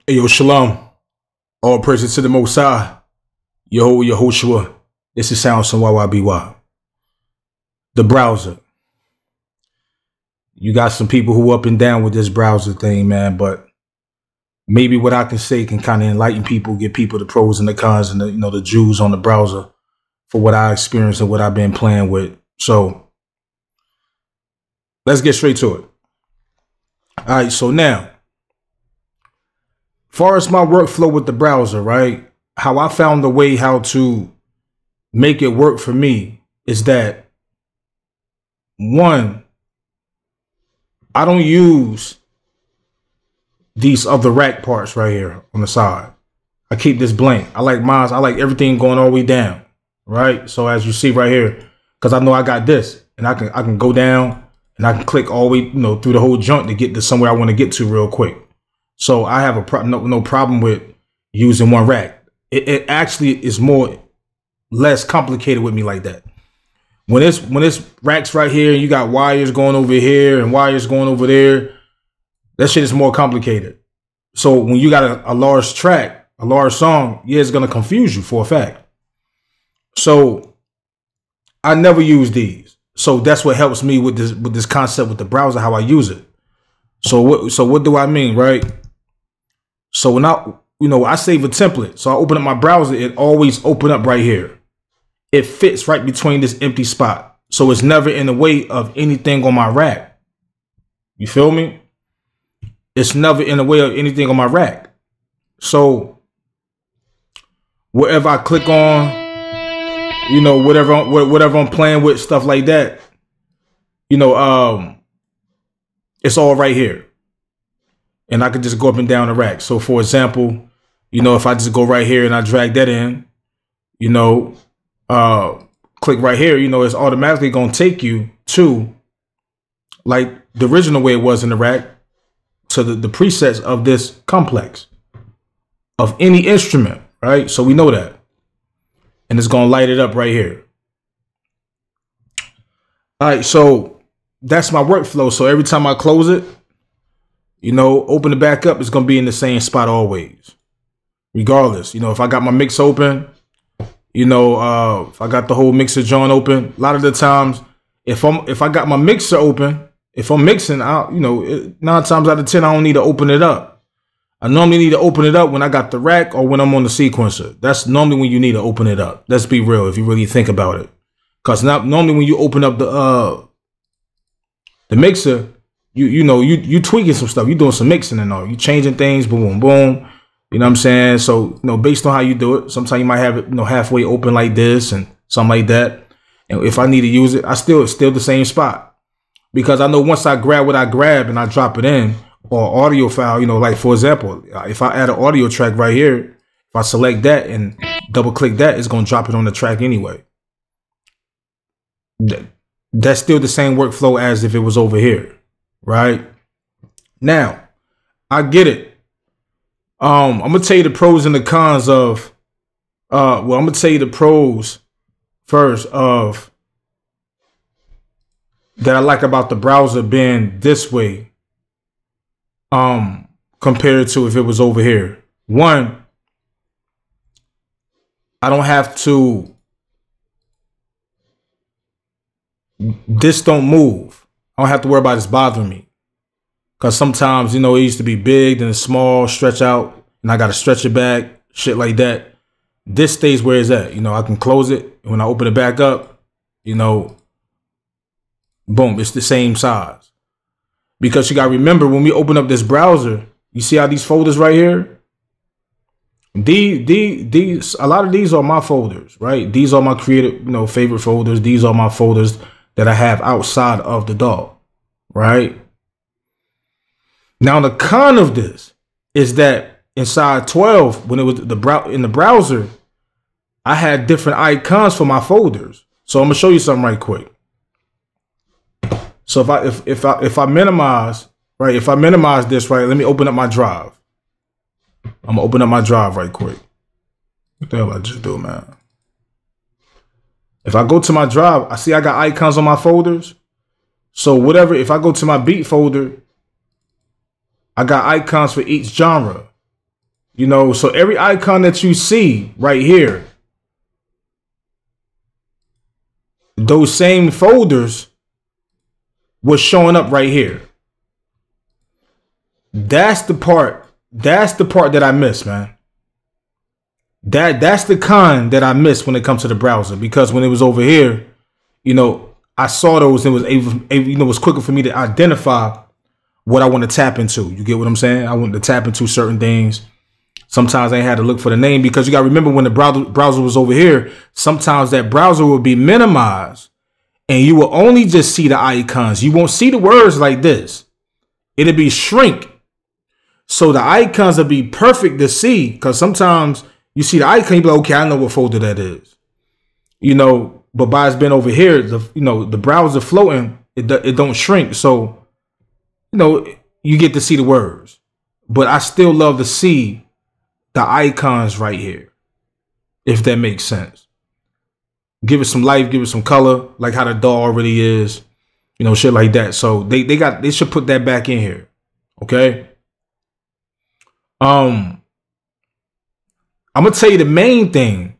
Hey, yo, shalom. All praises to the Most High. Yehoshua. This is sounds from YYBY. The browser. You got some people who up and down with this browser thing, man, but maybe what I can say can kind of enlighten people, give people the pros and the cons and the Jews on the browser for what I experienced and what I've been playing with. So let's get straight to it. All right, so now, far as my workflow with the browser, right? How I found the way how to make it work for me is that, one, I don't use these other rack parts right here on the side. I keep this blank. I like mine. I like everything going all the way down, right? So as you see right here, because I know I got this, and I can go down and I can click all the way, through the whole junk to get to somewhere I want to get to real quick. So I have no problem with using one rack. It actually is less complicated with me like that. When it's racks right here, and you got wires going over here and wires going over there, that shit is more complicated. So when you got a large track, a large song, yeah, it's gonna confuse you for a fact. So I never use these. So that's what helps me with this concept with the browser, how I use it. So what do I mean, right? So when I save a template, so I open up my browser, it always open up right here. It fits right between this empty spot. So it's never in the way of anything on my rack. You feel me? It's never in the way of anything on my rack. So wherever I click on, whatever I'm playing with, stuff like that, it's all right here. And I could just go up and down the rack. So for example, if I just go right here and I drag that in, click right here, it's automatically going to take you to like the original way it was in the rack to the presets of this complex of any instrument, right? So we know that. And it's going to light it up right here. All right, so that's my workflow. So every time I close it, open it back up, it's going to be in the same spot always. Regardless, if I got my mix open, if I got the whole mixer joint open, a lot of the times, if I got my mixer open, if I'm mixing out, 9 times out of 10, I don't need to open it up. I normally need to open it up when I got the rack or when I'm on the sequencer. That's normally when you need to open it up. Let's be real, if you really think about it. Because normally when you open up the mixer, you tweaking some stuff. You doing some mixing and all. You changing things, boom, boom, boom. You know what I'm saying? So, based on how you do it, sometimes you might have it, halfway open like this and something like that. And if I need to use it, it's still the same spot. Because I know once I grab what I grab and I drop it in, or audio file, like for example, if I add an audio track right here, if I select that and double click that, it's going to drop it on the track anyway. That's still the same workflow as if it was over here, right? Now, I get it. I'm going to tell you the pros and the cons of, I'm going to tell you the pros first of that I like about the browser being this way. Compared to if it was over here. One, I don't have to, this don't move. I don't have to worry about this bothering me. Because sometimes, it used to be big, then it's small, stretch out, and I got to stretch it back, shit like that. This stays where it's at. I can close it, and when I open it back up, boom, it's the same size. Because you got to remember, when we open up this browser, you see how these folders right here? These, a lot of these are my folders, right? These are my creative, favorite folders. These are my folders that I have outside of the DAW, right? Now, the con of this is that inside 12, when it was in the browser, I had different icons for my folders. So I'm going to show you something right quick. So if I minimize, right, if I minimize this, right, let me open up my drive. I'm gonna open up my drive right quick. What the hell I just do, man? If I go to my drive, I see I got icons on my folders. So whatever, if I go to my beat folder, I got icons for each genre. You know, so every icon that you see right here, those same folders was showing up right here. That's the part that I miss, man. That's the con that I miss when it comes to the browser, because when it was over here, you know, I saw those and it was able, you know, it was quicker for me to identify what I want to tap into. You get what I'm saying? I want to tap into certain things. Sometimes I had to look for the name, because you got to remember, when the browser was over here, sometimes that browser will be minimized and you will only just see the icons. You won't see the words like this. It'll be shrink. So the icons will be perfect to see, because sometimes you see the icon, you be like, okay, I know what folder that is. You know, but by it's been over here, you know, the browser floating, it don't shrink. So, you know, you get to see the words. But I still love to see the icons right here, if that makes sense. Give it some life, give it some color, like how the doll already is, you know, shit like that. So they should put that back in here. Okay. I'm gonna tell you the main thing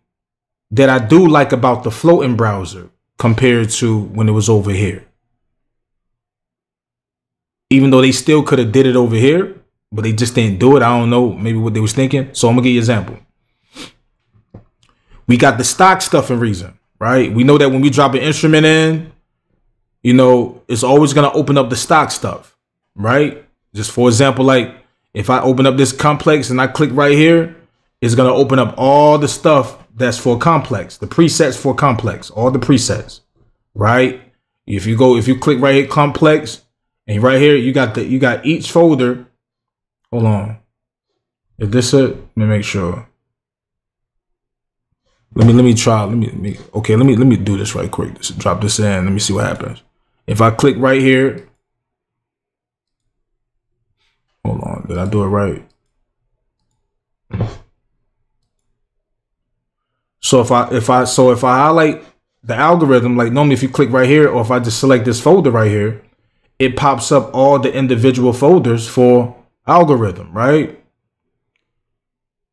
that I do like about the floating browser compared to when it was over here. Even though they still could have did it over here, but they just didn't do it. I don't know, maybe what they was thinking. So I'm gonna give you an example. We got the stock stuff in Reason, right? We know that when we drop an instrument in, you know, it's always gonna open up the stock stuff, right? Just for example, like if I open up this complex and I click right here, it's gonna open up all the stuff that's for complex, the presets for complex, all the presets, right? If you click right here, complex, and right here you got each folder. Hold on. Is this it? Let me make sure. Let me try. Let me do this right quick. Just drop this in. Let me see what happens. If I click right here. Hold on. Did I do it right? So if I highlight the algorithm, like normally if you click right here, or if I just select this folder right here, it pops up all the individual folders for algorithm, right?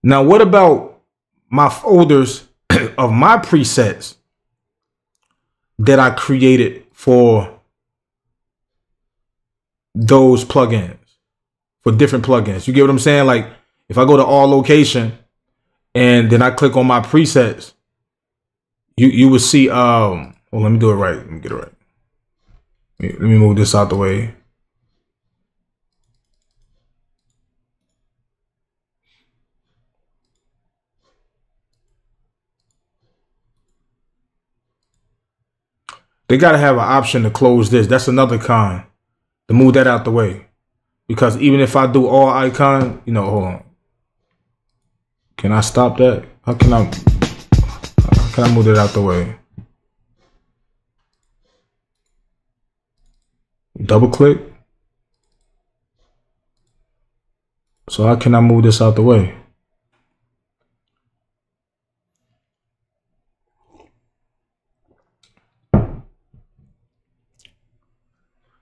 Now, what about my folders of my presets that I created for those plugins, for different plugins? You get what I'm saying? Like if I go to all location and then I click on my presets, you will see, well, let me do it right. Let me get it right. Let me move this out the way. They got to have an option to close this. That's another con, to move that out the way. Because even if I do all icon, you know, hold on. Can I stop that? How can I move that out the way? Double click. So how can I move this out the way?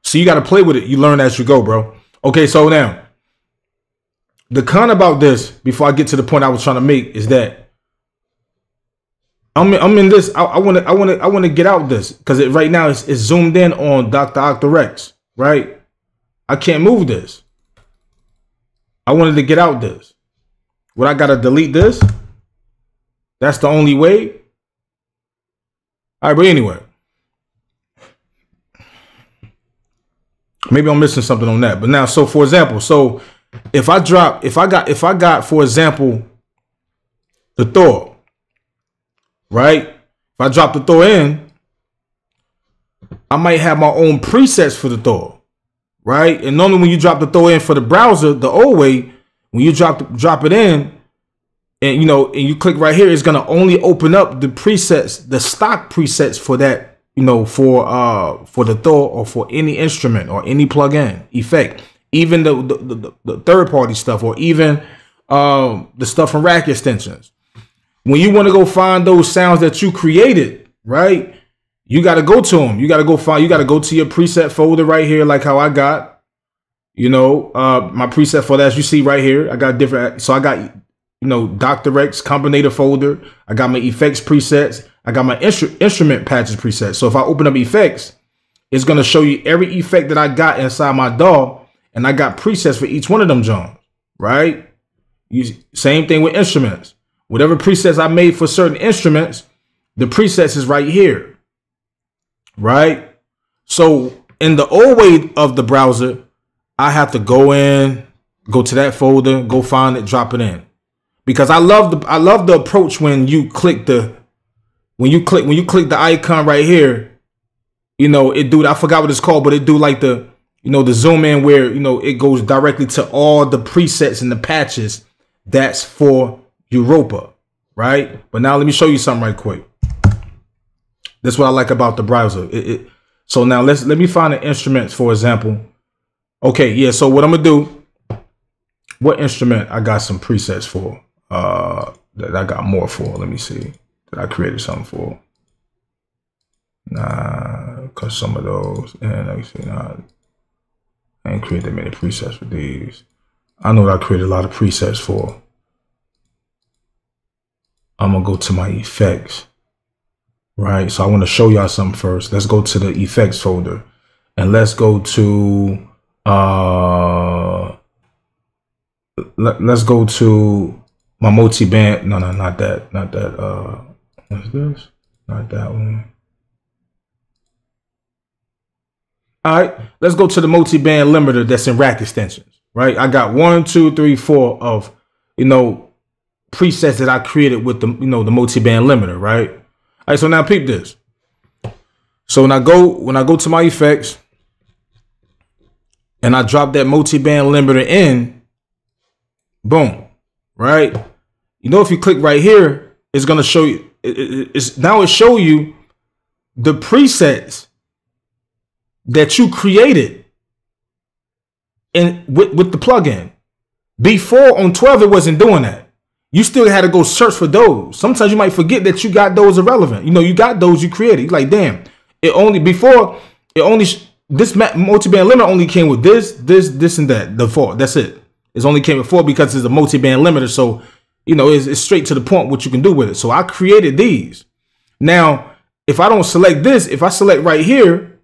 So you got to play with it. You learn as you go, bro. Okay, so now the con about this, before I get to the point I was trying to make, is that I'm in this. I want to get out this, because right now it's zoomed in on Dr. Octarex, right? I can't move this. I wanted to get out this. What, I gotta delete this? That's the only way. All right, but anyway. Maybe I'm missing something on that. But now, so for example, so if I got, for example, the Thor, right? If I drop the Thor in, I might have my own presets for the Thor, right? And normally when you drop the Thor in for the browser, the old way, when you drop it in, and you know, and you click right here, it's gonna only open up the presets, the stock presets for that. You know, for the Thor, or for any instrument or any plugin effect, even the third party stuff, or even the stuff from rack extensions. When you want to go find those sounds that you created, right? You got to go to them. You got to go to your preset folder right here, like how I got, you know, my preset for that, as you see right here. I got different. So I got Dr. X combinator folder. I got my effects presets. I got my instrument patches presets. So if I open up effects, it's going to show you every effect that I got inside my DAW. And I got presets for each one of them Johns, right? Same thing with instruments. Whatever presets I made for certain instruments, the presets is right here, right? So in the old way of the browser, I have to go to that folder, go find it, drop it in. Because I love the approach when you click the icon right here, it do, I forgot what it's called, but it do like the zoom in where, it goes directly to all the presets and the patches that's for Europa, right? But now let me show you something right quick. That's what I like about the browser. So now let me find the instruments, for example. Okay, yeah, so what I'm gonna do, what instrument I got some presets for, that I got more for, let me see, that I created something for. Nah, because some of those, and let me see, nah, I ain't created that many presets for these. I know that I created a lot of presets for. I'm gonna go to my effects, right? So I want to show y'all something first. Let's go to the effects folder, and let's go to let's go to my multi-band. No, not that. What's this? Not that one. All right, let's go to the multi-band limiter that's in rack extensions, right? I got 1, 2, 3, 4 of, presets that I created with the, the multi-band limiter, right? All right, so now peep this. So when I go to my effects and I drop that multi-band limiter in, boom, right? If you click right here, it's gonna show you. It show you the presets that you created with the plugin. Before on 12, it wasn't doing that. You still had to go search for those. Sometimes you might forget that you got those irrelevant. You got those you created. You're like, damn, this multi-band limiter only came with this, and that, the 4. That's it. It only came with 4 because it's a multi-band limiter. So, it's straight to the point what you can do with it. So I created these. Now, if I don't select this, if I select right here,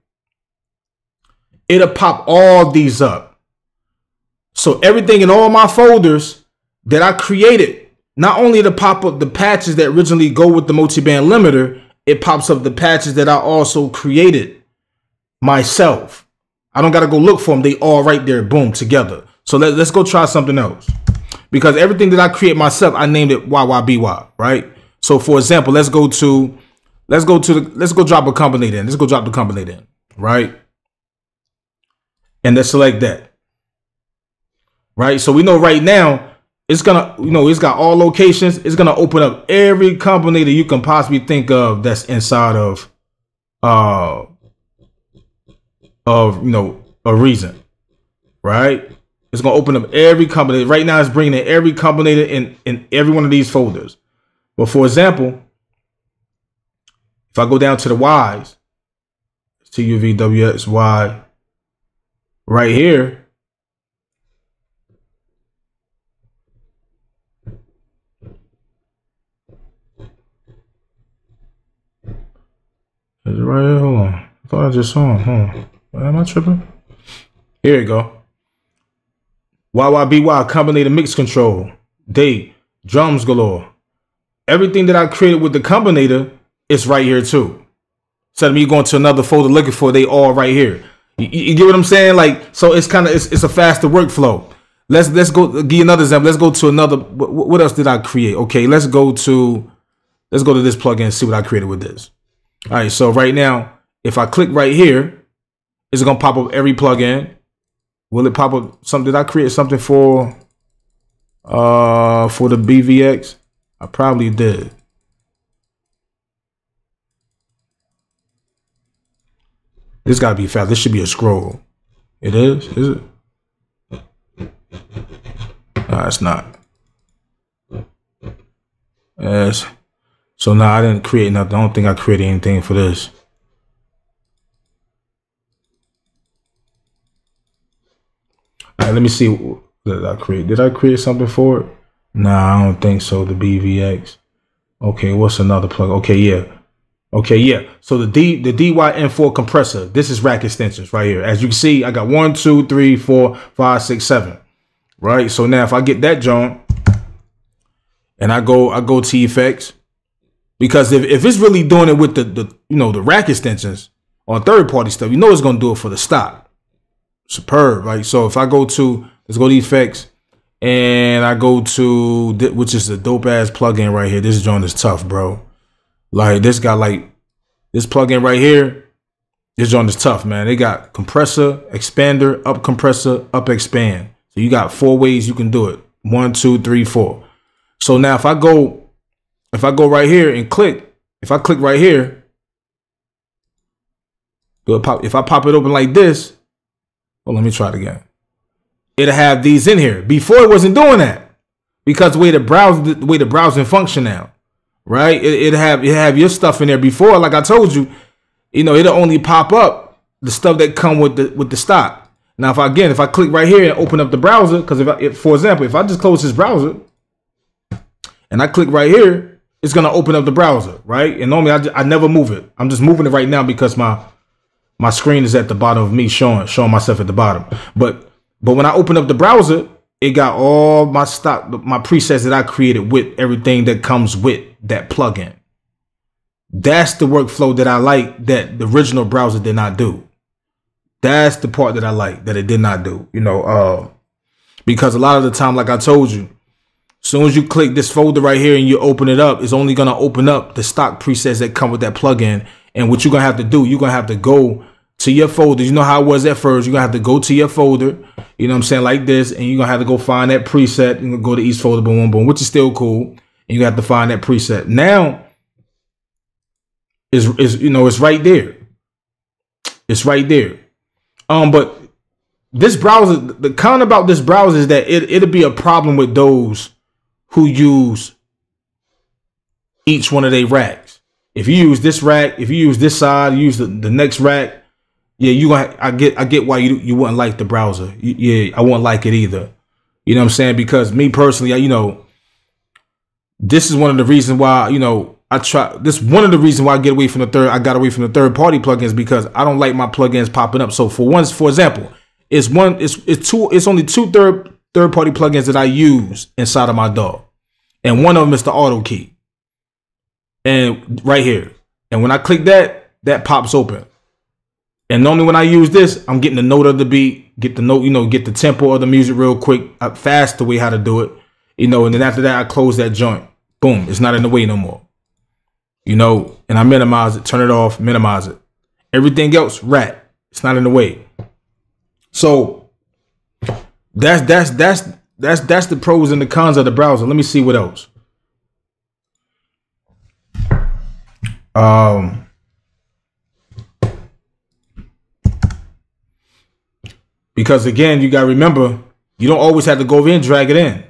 it'll pop all these up. So everything in all my folders that I created, not only to pop up the patches that originally go with the multi-band limiter, it pops up the patches that I also created myself. I don't got to go look for them. They all right there, boom, together. So let's go try something else. Because everything that I create myself, I named it YYBY, right? So for example, let's go drop a combinator in. Let's go drop the combinator in, right? And let's select that. Right? So we know right now it's gonna, it's got all locations. It's gonna open up every combinator you can possibly think of that's inside of a Reason, right? It's gonna open up every combinator. Right now, it's bringing in every combinator in every one of these folders. But for example, if I go down to the Y's, TUVWXY, right here. Is it right here? Hold on. I thought I just saw him. Am I tripping? Here you go. YYBY combinator mix control. Date. Drums galore. Everything that I created with the combinator is right here too. Instead of me going to another folder looking for, they all right here. You get what I'm saying? Like, so it's kind of, it's a faster workflow. Let's go, give you another example. Let's go to another, what else did I create? Okay, let's go to this plugin and see what I created with this. All right, so right now, if I click right here, it's gonna pop up every plugin. Will it pop up something? Did I create something for the BVX? I probably did. This gotta be fast. This should be a scroll. It is it? No, it's not. Yes. So now I didn't create nothing. I don't think I created anything for this. All right, let me see. What did I create? Did I create something for it? Nah, I don't think so. The BVX. Okay, what's another plug? Okay, yeah. Okay, yeah. So the DYN4 compressor. This is rack extensions right here. As you can see, I got 1, 2, 3, 4, 5, 6, 7. Right. So now if I get that joint and I go to effects, because if it's really doing it with the rack extensions on third party stuff, you know it's gonna do it for the stock. Superb, right? So if I go to, let's go to effects, and I go to, which is a dope ass plugin right here. This joint is tough, bro. Like this got like this plugin right here. This joint is tough, man. They got compressor, expander, up compressor, up expand. So you got 4 ways you can do it. 1, 2, 3, 4. So now if I go right here and click, if I click right here, if I pop it open like this, well, let me try it again. It'll have these in here. Before it wasn't doing that because the way the browsing function now, right? It have your stuff in there before. Like I told you, it'll only pop up the stuff that come with the stock. Now, if I click right here and open up the browser, because for example, if I just close this browser and I click right here, it's gonna open up the browser, right? And normally I never move it. I'm just moving it right now because my screen is at the bottom of me showing myself at the bottom. But when I open up the browser, it got all my stock, my presets that I created with everything that comes with that plugin. That's the workflow that I like that the original browser did not do. That's the part that I like that it did not do, because a lot of the time, like I told you, as soon as you click this folder right here and you open it up, it's only going to open up the stock presets that come with that plugin. And what you're going to have to do, you're going to have to go to your folder. You know how it was at first. You're going to have to go to your folder, you know what I'm saying, like this. And you're going to have to go find that preset and go to each folder, boom, boom, boom, which is still cool. And you have to find that preset. Now, it's right there. It's right there. But this browser, the con about this browser is that it'll be a problem with those who use each one of their racks. If you use this rack, if you use this side, you use the next rack, yeah, I get why you wouldn't like the browser. Yeah, I wouldn't like it either. You know what I'm saying? Because me personally, this is one of the reasons why, one of the reasons why I got away from the third party plugins, because I don't like my plugins popping up. So for example, it's only two third party plugins that I use inside of my DAW. And one of them is the auto key. And right here. And when I click that pops open. And normally when I use this, I'm getting the note of the beat, get the note, get the tempo of the music real quick, fast the way how to do it, and then after that, I close that joint. Boom. It's not in the way no more. And I minimize it, turn it off, minimize it. Everything else, rat. It's not in the way. So that's the pros and the cons of the browser. Let me see what else. Because again, you gotta remember, you don't always have to go over and drag it in.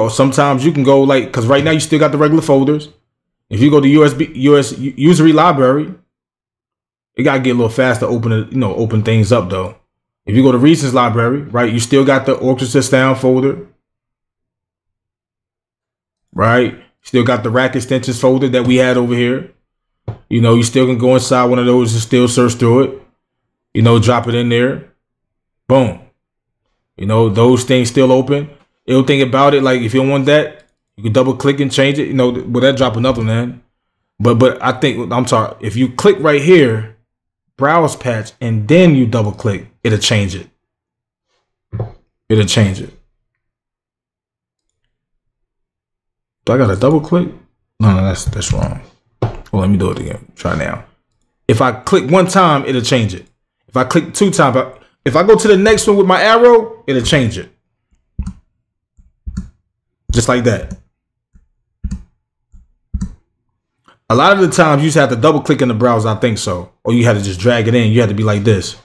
Sometimes you can go because right now you still got the regular folders. If you go to usery library, it gotta get a little faster open things up though. If you go to recents library, right, you still got the orchestra sound folder, right? Still got the rack extensions folder that we had over here. You still can go inside one of those and still search through it. Drop it in there. Boom. Those things still open. It'll think about it. Like if you don't want that, you can double click and change it. Will that drop another one then? But I'm sorry. If you click right here, browse patch, and then you double click, it'll change it. It'll change it. Do I gotta double click? No, that's wrong. Well, let me do it again. Try now. If I click one time, it'll change it. If I click 2 times, if I go to the next one with my arrow, it'll change it. Just like that. A lot of the times you just have to double click in the browser, I think so. Or you had to just drag it in. You had to be like this.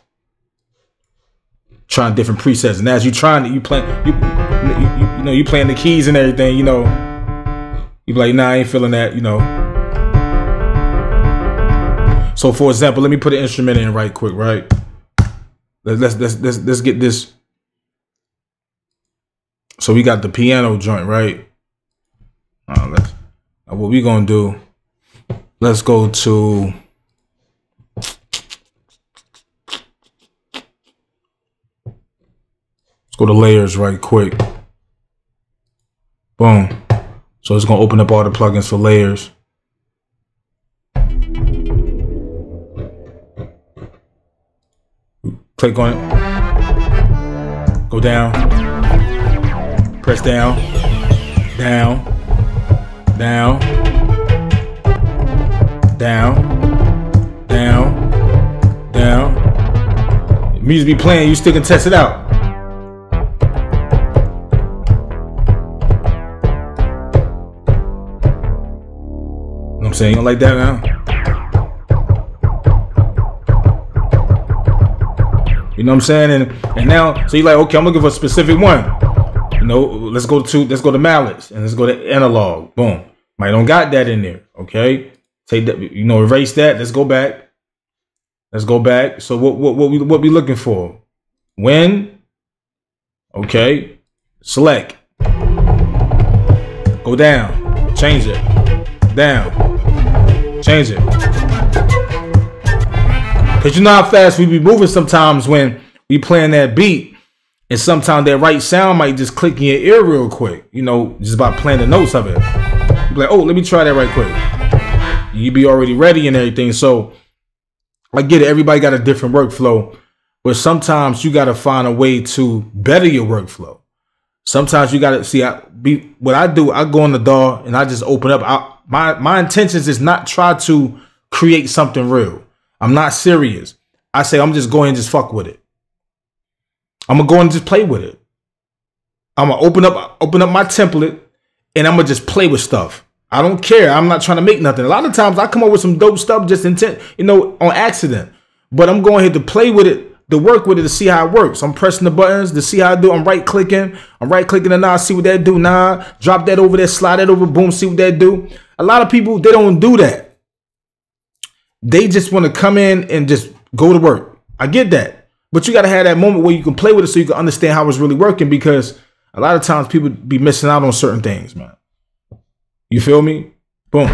Trying different presets. And as you trying it, you playing the keys and everything, you be like, nah, I ain't feeling that, So for example, let me put an instrument in right quick, right? Let's get this. So we got the piano joint, right? What we gonna do? Let's go to. Let's go to layers right quick. Boom. So it's gonna open up all the plugins for layers. Click on it. Go down. Press down. Down. Down. Down. Down. Down. The music be playing, you still can test it out. You know what I'm saying? You don't like that now? You know what I'm saying? And now, so you're like, okay, I'm looking for a specific one. You know, let's go to mallets and let's go to analog. Boom. Might don't got that in there. Okay. Take that, you know, erase that. Let's go back. Let's go back. So what we looking for? When? Okay. Select. Go down. Change it. Down. Change it. Cause you know how fast we be moving sometimes when we playing that beat, and sometimes that right sound might just click in your ear real quick. You know, just by playing the notes of it. You be like, oh, let me try that right quick. You be already ready and everything. So I get it. Everybody got a different workflow, but sometimes you got to find a way to better your workflow. Sometimes you got to see. What I do, I go in the DAW and I just open up. My intentions is not try to create something real. I'm not serious. I say I'm just going and just fuck with it. I'm gonna go and just play with it. I'm gonna open up my template and I'm gonna just play with stuff. I don't care. I'm not trying to make nothing. A lot of times I come up with some dope stuff just intent, you know, on accident. But I'm going here to play with it, to work with it, to see how it works. I'm pressing the buttons to see how I do. I'm right clicking and now I see what that do. Nah, drop that over there, slide that over, boom, see what that do. A lot of people, they don't do that. They just want to come in and just go to work. I get that. But you got to have that moment where you can play with it so you can understand how it's really working, because a lot of times people be missing out on certain things, man. You feel me? Boom.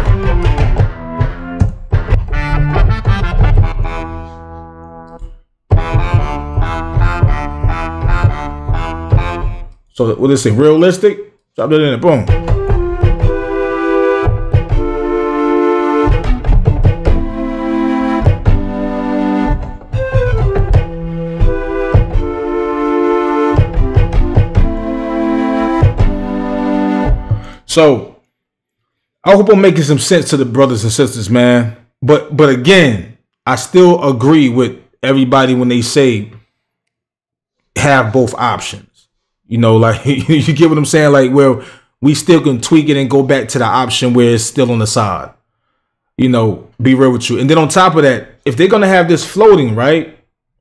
So what does it say? Realistic? Drop that in there. Boom. So I hope I'm making some sense to the brothers and sisters, man. But again, I still agree with everybody when they say have both options. You know, like you get what I'm saying? Like, well, we still can tweak it and go back to the option where it's still on the side. You know, be real with you. And then on top of that, if they're gonna have this floating, right?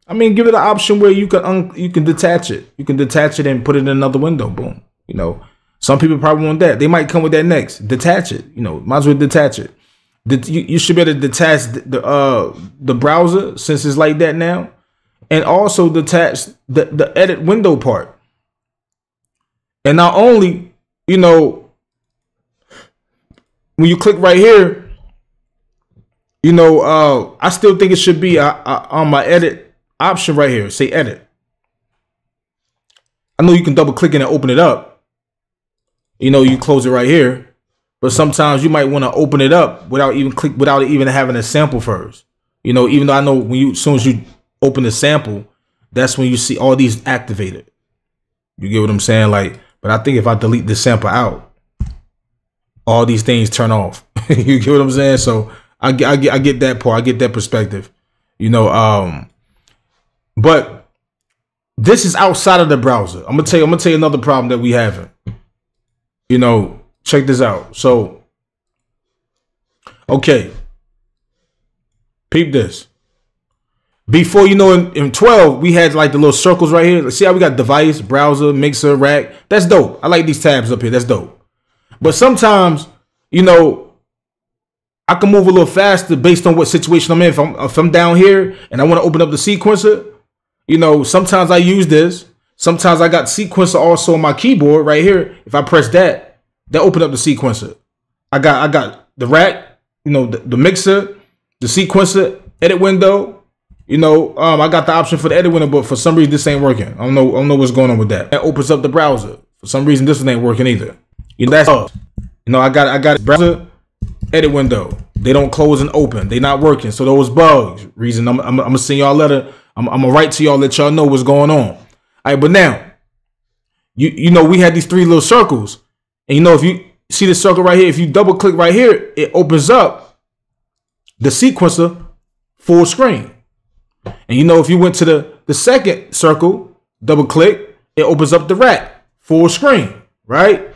I mean, give it an option where you can detach it. You can detach it and put it in another window. Boom. You know. Some people probably want that. They might come with that next. Detach it. You know, might as well detach it. You should be able to detach the browser, since it's like that now, and also detach the edit window part. And not only, you know, when you click right here, you know, I still think it should be on my edit option right here. Say edit. I know you can double click it and open it up. You know, you close it right here, but sometimes you might want to open it up without even having a sample first. You know, even though I know as soon as you open the sample, that's when you see all these activated. You get what I'm saying? Like, but I think if I delete this sample out, all these things turn off. You get what I'm saying? So I get that part. I get that perspective. You know, but this is outside of the browser. I'm gonna tell you another problem that we having. You know, check this out. So, okay, peep this. Before, you know, in 12, we had like the little circles right here. See how we got device, browser, mixer, rack. That's dope. I like these tabs up here. That's dope. But sometimes, you know, I can move a little faster based on what situation I'm in. If I'm down here and I want to open up the sequencer, you know, sometimes I use this. Sometimes I got sequencer also on my keyboard right here. If I press that opened up the sequencer. I got the rack, you know, the mixer, the sequencer, edit window. You know, I got the option for the edit window, but for some reason this ain't working. I don't know what's going on with that. That opens up the browser. For some reason this one ain't working either. You know, that's you know, I got browser, edit window. They don't close and open. They not working. So those bugs. Reason I'm gonna send y'all a letter. I'm gonna write to y'all, let y'all know what's going on. All right, but now, you know, we had these 3 little circles, and you know, if you see the circle right here, if you double click right here, it opens up the sequencer full screen. And you know, if you went to the second circle, double click, it opens up the rack full screen, right?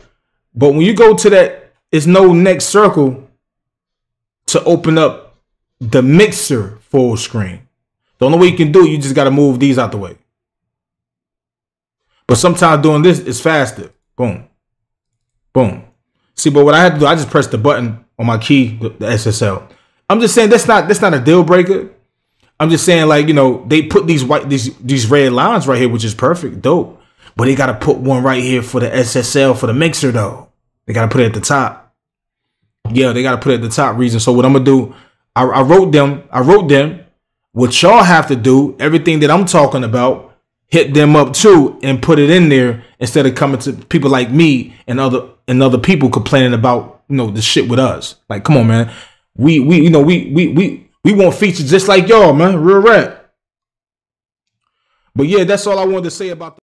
But when you go to that, it's no next circle to open up the mixer full screen. The only way you can do it, you just got to move these out the way. But sometimes doing this is faster. Boom. Boom. See, but what I had to do, I just pressed the button on my key, the SSL. I'm just saying that's not a deal breaker. I'm just saying, like, you know, they put these red lines right here, which is perfect, dope. But they got to put one right here for the SSL for the mixer, though. They got to put it at the top. Yeah, they got to put it at the top. Reason. So what I'm gonna do, I wrote them. What y'all have to do, everything that I'm talking about, hit them up too and put it in there instead of coming to people like me and other people complaining about, you know, the shit with us. Like, come on, man. We want features just like y'all, man. Real rap. But yeah, that's all I wanted to say about